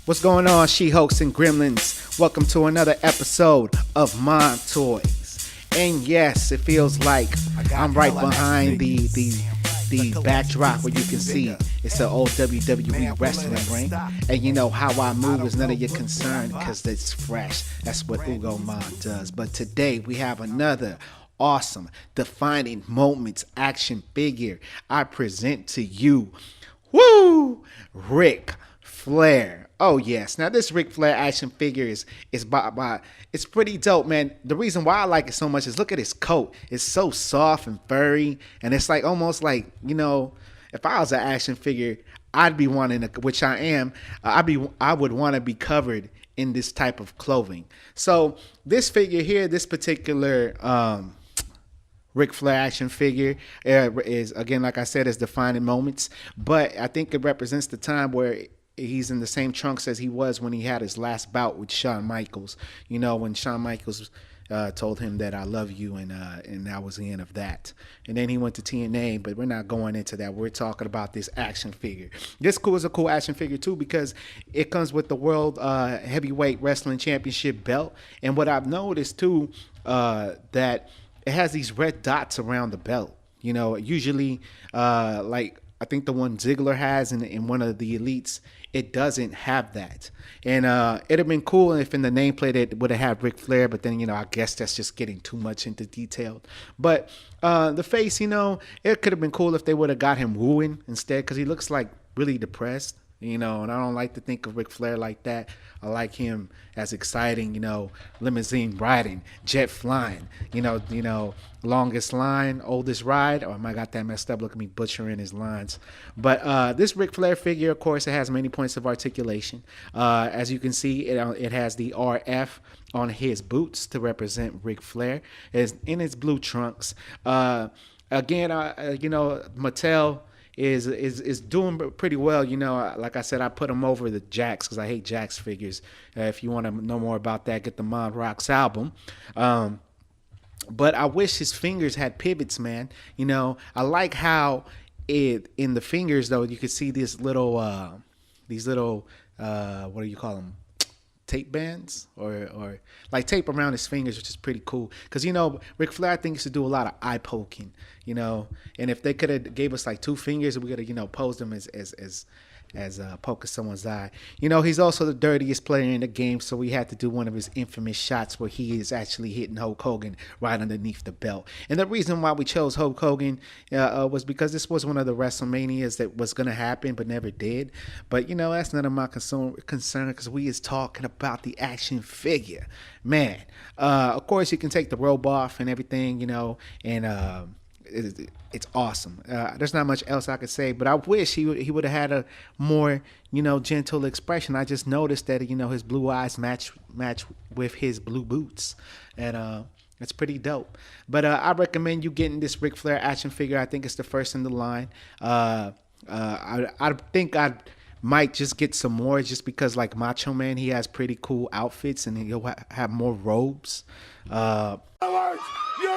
What's going on, She-Hulks and Gremlins? Welcome to another episode of Mon Toyz. And yes, it feels like I'm right behind the backdrop where you can see it's an old WWE wrestling ring. And you know how I move is none of your concern because it's fresh. That's what Ugo Mon does. But today we have another awesome defining moments action figure. I present to you, Ric Flair. Oh yes, now this Ric Flair action figure is by it's pretty dope, man. The reason why I like it so much is look at his coat. It's so soft and furry, and it's like almost like, you know, if I was an action figure, I'd be wanting to, which I am, I would want to be covered in this type of clothing. So this figure here, this particular Ric Flair action figure is, again, like I said, is defining moments, but I think it represents the time where he's in the same trunks as he was when he had his last bout with Shawn Michaels. You know, when Shawn Michaels told him that I love you, and that was the end of that. And then he went to TNA, but we're not going into that. We're talking about this action figure. This is a cool action figure too because it comes with the World Heavyweight Wrestling Championship belt. And what I've noticed too, that it has these red dots around the belt. You know, usually like I think the one Ziggler has in one of the elites, it doesn't have that. And it'd have been cool if in the nameplate it would have had Ric Flair, but then, you know, I guess that's just getting too much into detail. But the face, you know, it could have been cool if they would have got him wooing instead, because he looks like really depressed. You know, and I don't like to think of Ric Flair like that. I like him as exciting, you know, limousine riding, jet flying, you know, longest line, oldest ride. Oh, I got that messed up. Look at me butchering his lines. But this Ric Flair figure, of course, it has many points of articulation. As you can see, it has the RF on his boots to represent Ric Flair. It's in his blue trunks. Again, you know, Mattel is doing pretty well. You know, like I said, I put them over the Jakks because I hate Jakks figures. If you want to know more about that, get the Mod Rocks album. But I wish his fingers had pivots, man. You know, I like how in the fingers though you could see these little what do you call them? Tape bands or like tape around his fingers, which is pretty cool because, you know, Ric Flair I think used to do a lot of eye poking, you know, and if they could have gave us like two fingers, we could have, you know, posed them as poking someone's eye. You know, he's also the dirtiest player in the game, so we had to do one of his infamous shots where he is actually hitting Hulk Hogan right underneath the belt. And the reason why we chose Hulk Hogan was because this was one of the WrestleManias that was going to happen but never did. But, you know, that's none of my concern because we is talking about the action figure. Man, of course, you can take the robe off and everything, you know, and it's awesome. There's not much else I could say, but I wish he would have had a more, you know, gentle expression. I just noticed that, you know, his blue eyes match with his blue boots, and it's pretty dope. But I recommend you getting this Ric Flair action figure. I think it's the first in the line. I think I might just get some more just because, like Macho Man, he has pretty cool outfits and he'll have more robes. You're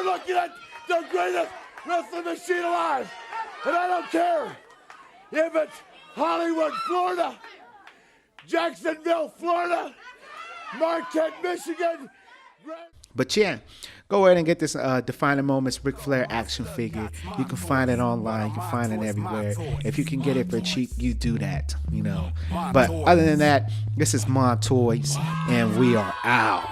looking at the greatest wrestling machine alive, and I don't care if it's Hollywood, Florida, Jacksonville, Florida, Marquette, Michigan. But yeah, go ahead and get this Defining Moments Ric Flair action figure. You can find it online. You can find it everywhere. If you can get it for cheap, you do that, you know. But other than that, this is Mon Toyz, and we are out.